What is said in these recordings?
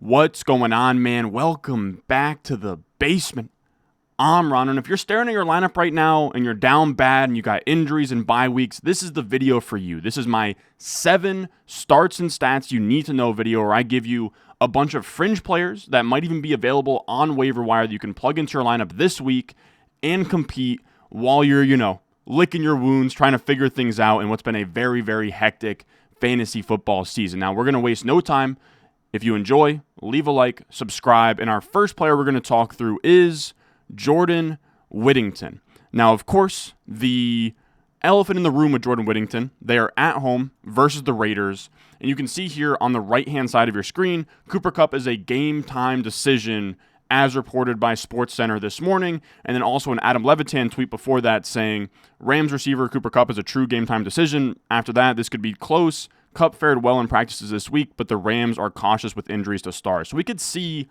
What's going on, man? Welcome back to the basement. I'm Ron, and if you're staring at your lineup right now and you're down bad and you got injuries and bye weeks, this is the video for you. This is my 7 starts and stats you need to know video, where I give you a bunch of fringe players that might even be available on waiver wire that you can plug into your lineup this week and compete while you're, licking your wounds, trying to figure things out in what's been a very, very hectic fantasy football season. Now, we're going to waste no time. If you enjoy, leave a like, subscribe, and our first player we're going to talk through is Jordan Whittington. Now, of course, the elephant in the room with Jordan Whittington, they are at home versus the Raiders, and you can see here on the right-hand side of your screen, Cooper Kupp is a game-time decision as reported by SportsCenter this morning, and then also an Adam Levitan tweet before that saying, Rams receiver Cooper Kupp is a true game-time decision. After that, this could be close. Kupp fared well in practices this week, but the Rams are cautious with injuries to start. So we could see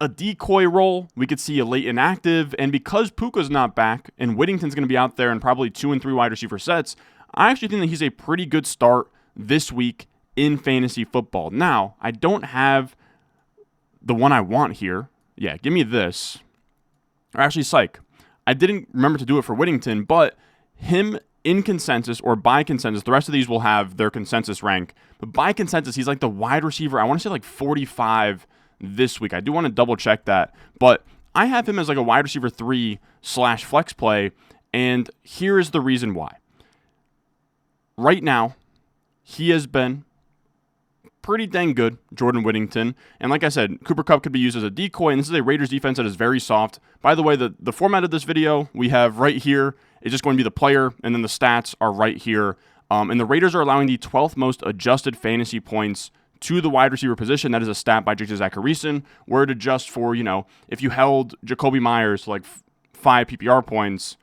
a decoy role. We could see a late inactive. And because Puka's not back and Whittington's going to be out there in probably 2 and 3 wide receiver sets, I actually think that he's a pretty good start this week in fantasy football. Now, I don't have the one I want here. Yeah, give me this. Or actually, psych. I didn't remember to do it for Whittington, but him in consensus or by consensus, the rest of these will have their consensus rank. But by consensus, he's like the wide receiver. I want to say like 45 this week. I do want to double check that. But I have him as like a wide receiver 3/flex play. And here is the reason why. Right now, he has been pretty dang good, Jordan Whittington. And like I said, Cooper Kupp could be used as a decoy, and this is a Raiders defense that is very soft. By the way, the format of this video we have right here is just going to be the player, and then the stats are right here. And the Raiders are allowing the 12th most adjusted fantasy points to the wide receiver position. That is a stat by J.J. Zacharyson, where it adjusts for, if you held Jacoby Myers to like 5 PPR points,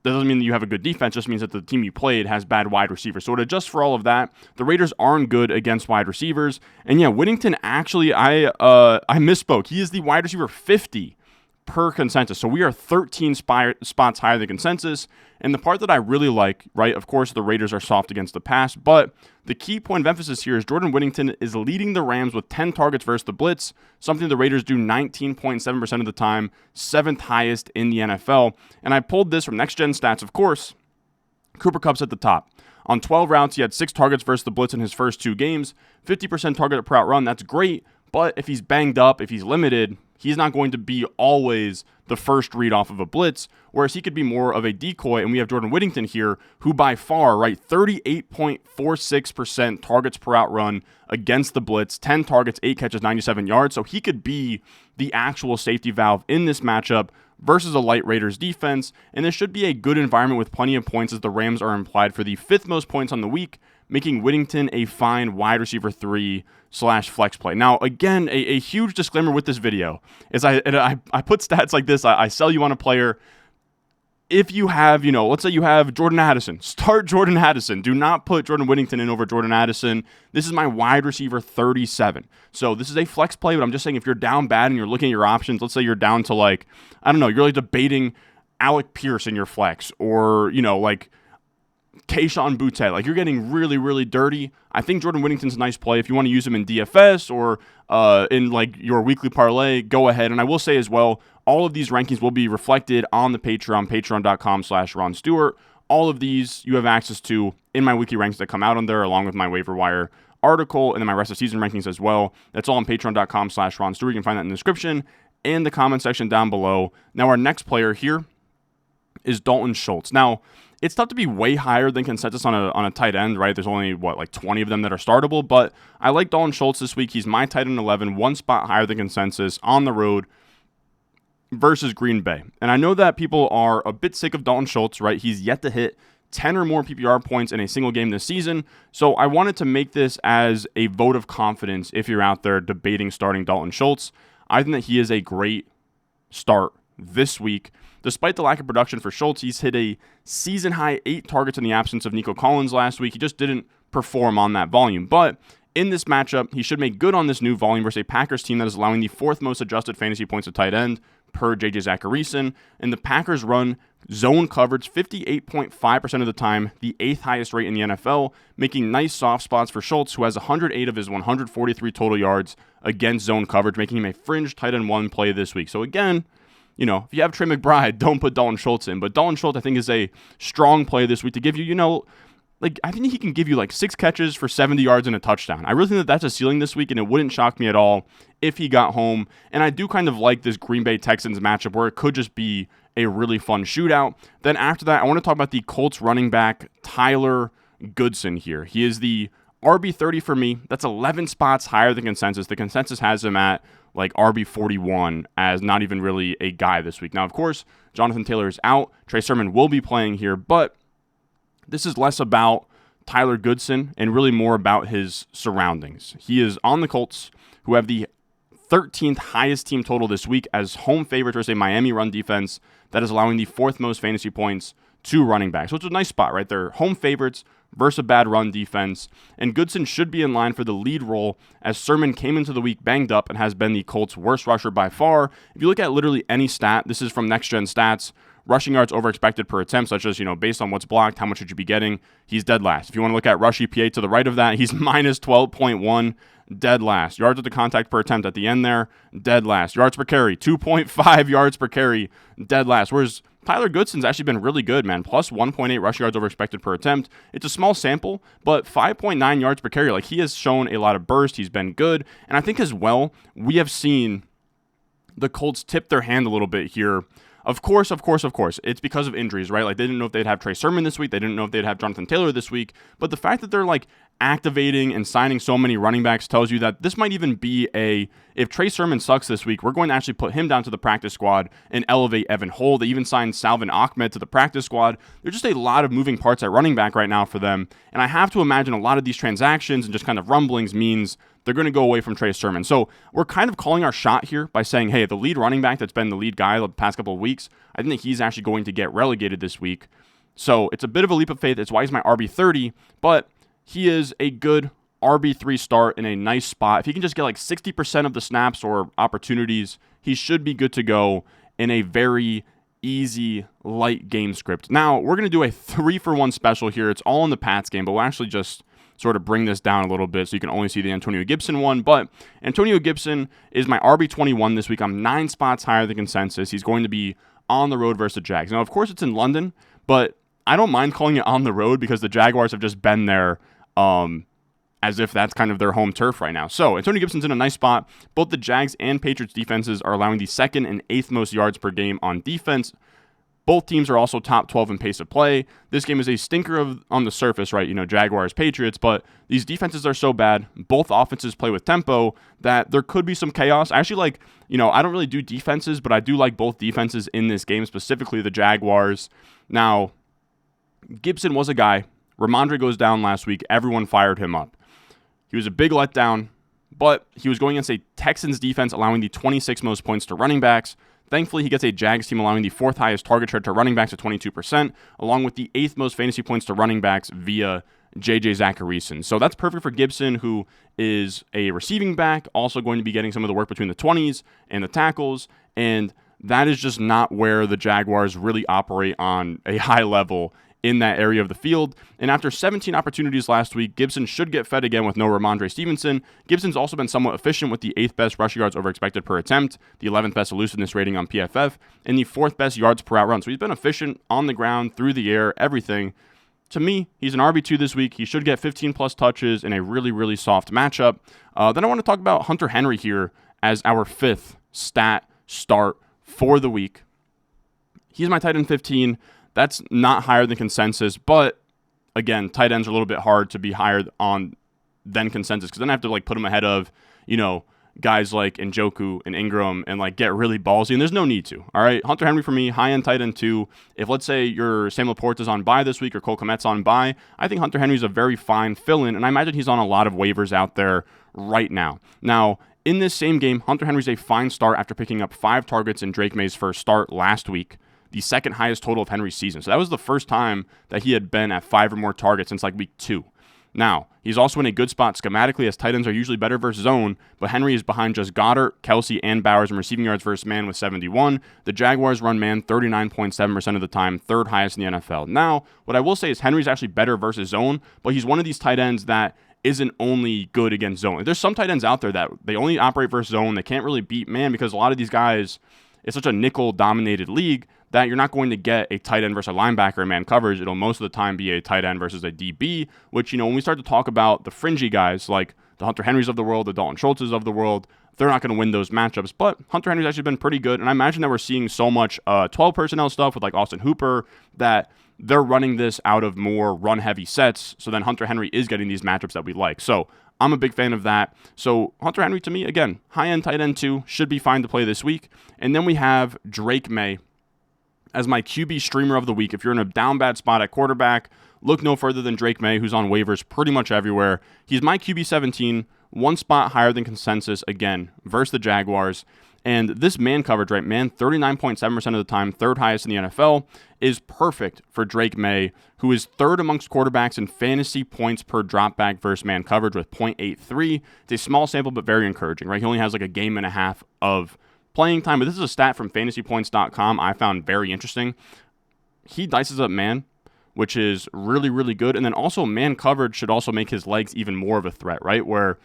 that doesn't mean that you have a good defense. It just means that the team you played has bad wide receivers. So it adjusts for all of that. The Raiders aren't good against wide receivers. And yeah, Whittington actually, I misspoke. He is the wide receiver 50 per consensus. So we are 13 spots higher than consensus. And the part that I really like, right, of course, the Raiders are soft against the pass, but the key point of emphasis here is Jordan Whittington is leading the Rams with 10 targets versus the blitz, something the Raiders do 19.7% of the time, 7th highest in the NFL. And I pulled this from Next Gen Stats, of course. Cooper Kupp's at the top. On 12 routes, he had 6 targets versus the blitz in his first 2 games, 50% target per route run. That's great, but if he's banged up, if he's limited, he's not going to be always the first read off of a blitz, whereas he could be more of a decoy. And we have Jordan Whittington here, who by far, 38.46% targets per out run against the blitz, 10 targets, 8 catches, 97 yards. So he could be the actual safety valve in this matchup versus a light Raiders defense. And this should be a good environment with plenty of points, as the Rams are implied for the 5th most points on the week, making Whittington a fine wide receiver 3/flex play. Now, again, a huge disclaimer with this video is I put stats like this. I sell you on a player. If you have, let's say you have Jordan Addison, start Jordan Addison. Do not put Jordan Whittington in over Jordan Addison. This is my wide receiver 37. So this is a flex play, but I'm just saying if you're down bad and you're looking at your options, let's say you're down to you're like debating Alec Pierce in your flex, or, Kayshon Boutte, you're getting really, really dirty. I think Jordan Whittington's a nice play. If you want to use him in DFS or in your weekly parlay, go ahead. And I will say as well, all of these rankings will be reflected on the Patreon, patreon.com/Ron Stewart. All of these you have access to in my weekly rankings that come out on there, along with my waiver wire article and then my rest of season rankings as well. That's all on patreon.com/Ron Stewart. You can find that in the description and the comment section down below. Now, our next player here is Dalton Schultz. Now, it's tough to be way higher than consensus on a tight end, right? There's only, 20 of them that are startable, but I like Dalton Schultz this week. He's my tight end 11, 1 spot higher than consensus on the road versus Green Bay. And I know that people are a bit sick of Dalton Schultz, right? He's yet to hit 10 or more PPR points in a single game this season, so I wanted to make this as a vote of confidence if you're out there debating starting Dalton Schultz. I think that he is a great start this week. Despite the lack of production for Schultz, he's hit a season-high 8 targets in the absence of Nico Collins last week. He just didn't perform on that volume. But in this matchup, he should make good on this new volume versus a Packers team that is allowing the 4th most adjusted fantasy points to tight end per J.J. Zacharyson. And the Packers run Zone coverage 58.5% of the time, the 8th highest rate in the NFL, making nice soft spots for Schultz, who has 108 of his 143 total yards against zone coverage, making him a fringe tight end 1 play this week. So again, if you have Trey McBride, don't put Dalton Schultz in. But Dalton Schultz, I think, is a strong play this week to give you, I think he can give you 6 catches for 70 yards and a touchdown. I really think that that's a ceiling this week, and it wouldn't shock me at all if he got home. And I do kind of like this Green Bay Texans matchup where it could just be a really fun shootout. Then after that, I want to talk about the Colts running back, Tyler Goodson here. He is the RB30 for me. That's 11 spots higher than consensus. The consensus has him at RB41 as not even really a guy this week. Now, of course, Jonathan Taylor is out. Trey Sermon will be playing here, but this is less about Tyler Goodson and really more about his surroundings. He is on the Colts, who have the 13th highest team total this week as home favorites versus a Miami run defense that is allowing the 4th most fantasy points to running backs. So it's a nice spot, right? They're home favorites versus a bad run defense. And Goodson should be in line for the lead role as Sermon came into the week banged up and has been the Colts' worst rusher by far. If you look at literally any stat, this is from Next Gen Stats, rushing yards over expected per attempt, such as, based on what's blocked, how much should you be getting? He's dead last. If you want to look at rush EPA to the right of that, he's minus 12.1, dead last. Yards at the contact per attempt at the end there, dead last. Yards per carry, 2.5 yards per carry, dead last. Whereas Tyler Goodson's actually been really good, man. Plus 1.8 rush yards over expected per attempt. It's a small sample, but 5.9 yards per carry. He has shown a lot of burst. He's been good. And I think as well, we have seen the Colts tip their hand a little bit here. Of course, it's because of injuries, right? They didn't know if they'd have Trey Sermon this week. They didn't know if they'd have Jonathan Taylor this week. But the fact that they're activating and signing so many running backs tells you that this might even be if Trey Sermon sucks this week, we're going to actually put him down to the practice squad and elevate Evan Hull. They even signed Salvin Ahmed to the practice squad. There's just a lot of moving parts at running back right now for them. And I have to imagine a lot of these transactions and just kind of rumblings means they're going to go away from Trey Sermon. So we're kind of calling our shot here by saying, hey, the lead running back that's been the lead guy the past couple of weeks, I think that he's actually going to get relegated this week. So it's a bit of a leap of faith. It's why he's my RB30, but he is a good RB3 start in a nice spot. If he can just get 60% of the snaps or opportunities, he should be good to go in a very easy, light game script. Now, we're going to do a 3-for-1 special here. It's all in the Pats game, but we'll actually just sort of bring this down a little bit so you can only see the Antonio Gibson one. But Antonio Gibson is my RB21 this week. I'm 9 spots higher than consensus. He's going to be on the road versus the Jags. Now, of course, it's in London, but I don't mind calling it on the road because the Jaguars have just been there as if that's kind of their home turf right now. So Antonio Gibson's in a nice spot. Both the Jags and Patriots defenses are allowing the 2nd and 8th most yards per game on defense. Both teams are also top 12 in pace of play. This game is a stinker on the surface, right? Jaguars, Patriots, but these defenses are so bad. Both offenses play with tempo that there could be some chaos. I actually I don't really do defenses, but I do like both defenses in this game, specifically the Jaguars. Now, Gibson was a guy. Ramondre goes down last week. Everyone fired him up. He was a big letdown, but he was going against a Texans defense allowing the 26 most points to running backs. Thankfully, he gets a Jags team allowing the 4th highest target share to running backs at 22%, along with the 8th most fantasy points to running backs via J.J. Zacharyson. So that's perfect for Gibson, who is a receiving back, also going to be getting some of the work between the 20s and the tackles, and that is just not where the Jaguars really operate on a high level in that area of the field. And after 17 opportunities last week, Gibson should get fed again with no Ramondre Stevenson. Gibson's also been somewhat efficient with the 8th best rush yards over expected per attempt, the 11th best elusiveness rating on PFF, and the 4th best yards per out run. So he's been efficient on the ground, through the air, everything. To me, he's an RB2 this week. He should get 15 plus touches in a really, really soft matchup. Then I want to talk about Hunter Henry here as our 5th stat start for the week. He's my tight end 15. That's not higher than consensus, but again, tight ends are a little bit hard to be higher on than consensus because then I have to put them ahead of, guys like Njoku and Ingram and get really ballsy, and there's no need to. All right, Hunter Henry for me, high-end tight end 2. If let's say your Sam Laporte is on bye this week or Cole Kmet's on bye, I think Hunter Henry's a very fine fill-in, and I imagine he's on a lot of waivers out there right now. Now, in this same game, Hunter Henry's a fine start after picking up 5 targets in Drake May's first start last week, the 2nd highest total of Henry's season. So that was the first time that he had been at 5 or more targets since week 2. Now, he's also in a good spot schematically as tight ends are usually better versus zone, but Henry is behind just Goddard, Kelsey, and Bowers in receiving yards versus man with 71. The Jaguars run man 39.7% of the time, third highest in the NFL. Now, what I will say is Henry's actually better versus zone, but he's one of these tight ends that isn't only good against zone. There's some tight ends out there that they only operate versus zone. They can't really beat man because a lot of these guys, it's such a nickel-dominated league that you're not going to get a tight end versus a linebacker in man coverage. It'll most of the time be a tight end versus a DB, which, when we start to talk about the fringy guys like the Hunter Henrys of the world, the Dalton Schultzes of the world, they're not going to win those matchups. But Hunter Henry's actually been pretty good, and I imagine that we're seeing so much 12 personnel stuff with like Austin Hooper that they're running this out of more run-heavy sets, so then Hunter Henry is getting these matchups that we like. So I'm a big fan of that. So Hunter Henry, to me, again, high-end tight end 2, should be fine to play this week. And then we have Drake May as my QB streamer of the week. If you're in a down bad spot at quarterback, look no further than Drake May, who's on waivers pretty much everywhere. He's my QB 17, one spot higher than consensus, again, versus the Jaguars. And this man coverage, right, man, 39.7% of the time, third highest in the NFL, is perfect for Drake May, who is third amongst quarterbacks in fantasy points per dropback versus man coverage with 0.83. It's a small sample, but very encouraging, right? He only has like a game and a half of playing time, but this is a stat from fantasypoints.com I found very interesting. He dices up man, which is really, really good. And then also man coverage should also make his legs even more of a threat, right? Where,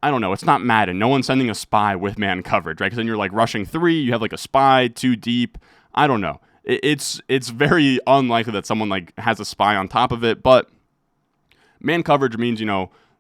I don't know, it's not Madden. No one's sending a spy with man coverage, right? Because then you're like rushing 3, you have like a spy 2 deep. I don't know. It's very unlikely that someone like has a spy on top of it, but man coverage means,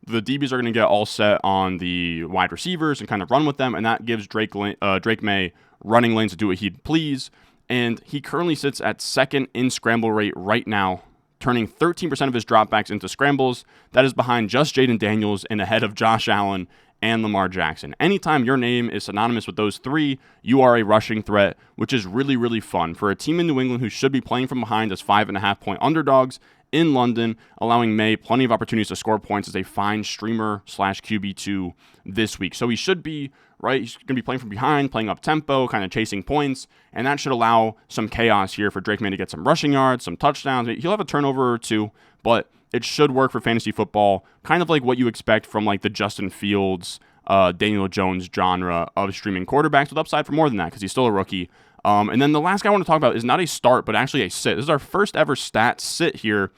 the DBs are going to get all set on the wide receivers and kind of run with them, and that gives Drake May running lanes to do what he'd please. And he currently sits at second in scramble rate right now, turning 13% of his dropbacks into scrambles. That is behind just Jaden Daniels and ahead of Josh Allen and Lamar Jackson. Anytime your name is synonymous with those 3, you are a rushing threat, which is really, really fun for a team in New England who should be playing from behind as 5.5-point underdogs in London, allowing May plenty of opportunities to score points as a fine streamer/QB2 this week. So he should be, right, he's going to be playing from behind, playing up tempo, kind of chasing points, and that should allow some chaos here for Drake May to get some rushing yards, some touchdowns. He'll have a turnover or 2, but it should work for fantasy football, kind of like what you expect from like the Justin Fields, Daniel Jones genre of streaming quarterbacks, with upside for more than that because he's still a rookie. And then the last guy I want to talk about is not a start, but actually a sit. This is our first ever stat sit here,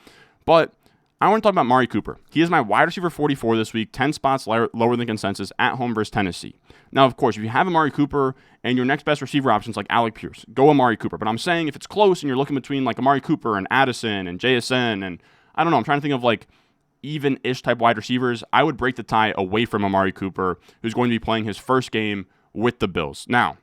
but I want to talk about Amari Cooper. He is my wide receiver 44 this week, 10 spots lower than consensus at home versus Tennessee. Now, of course, if you have Amari Cooper and your next best receiver options like Alec Pierce, go Amari Cooper. But I'm saying if it's close and you're looking between like Amari Cooper and Addison and JSN and I don't know, I'm trying to think of like even-ish type wide receivers, I would break the tie away from Amari Cooper, who's going to be playing his first game with the Bills. Now,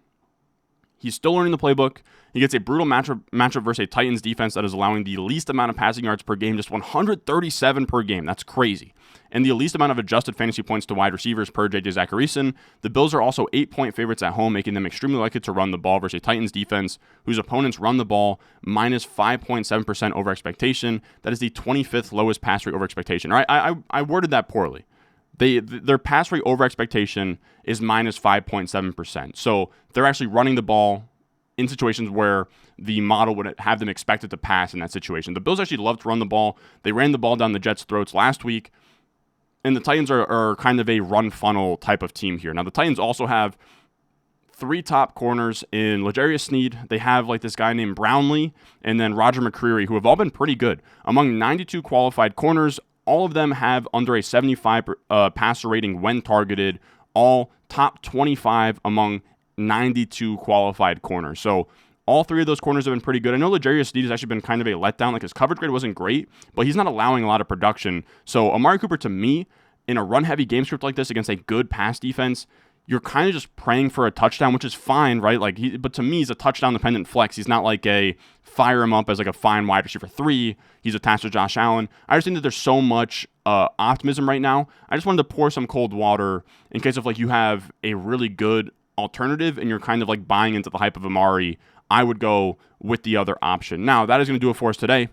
he's still learning the playbook. He gets a brutal matchup versus a Titans defense that is allowing the least amount of passing yards per game, just 137 per game. That's crazy. And the least amount of adjusted fantasy points to wide receivers per J.J. Zacharyson. The Bills are also 8-point favorites at home, making them extremely likely to run the ball versus a Titans defense whose opponents run the ball minus 5.7% over expectation. That is the 25th lowest pass rate over expectation. All right, I worded that poorly. Their pass rate over expectation is minus 5.7%. So they're actually running the ball in situations where the model would have them expected to pass in that situation. The Bills actually love to run the ball. They ran the ball down the Jets' throats last week, and the Titans are kind of a run funnel type of team here. Now, the Titans also have 3 top corners in L'Jarius Sneed. They have like this guy named Brownlee and then Roger McCreary, who have all been pretty good. Among 92 qualified corners, all of them have under a 75 passer rating when targeted, all top 25 among 92 qualified corners. So all 3 of those corners have been pretty good. I know L'Jarius Sneed has actually been kind of a letdown. Like his coverage grade wasn't great, but he's not allowing a lot of production. So Amari Cooper, to me, in a run-heavy game script like this against a good pass defense, you're kind of just praying for a touchdown, which is fine, right? But to me, he's a touchdown-dependent flex. He's not like a fire him up as like a fine wide receiver 3. He's attached to Josh Allen. I just think that there's so much optimism right now. I just wanted to pour some cold water in case of like you have a really good alternative and you're kind of like buying into the hype of Amari. I would go with the other option. Now, that is going to do it for us today.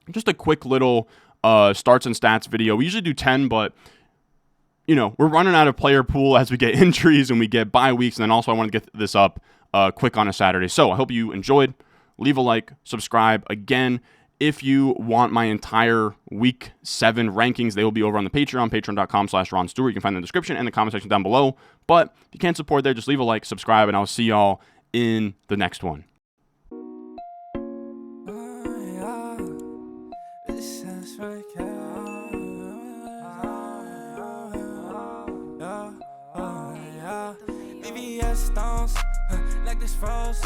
Just a quick little starts and stats video. We usually do 10, but we're running out of player pool as we get injuries and we get bye weeks. And then also I want to get this up quick on a Saturday. So I hope you enjoyed. Leave a like, subscribe. Again, If you want my entire Week 7 rankings, they will be over on the Patreon, patreon.com/Ron Stewart. You can find the description and the comment section down below. But if you can't support there, just leave a like, subscribe, and I'll see y'all in the next one. Stones, like this froze.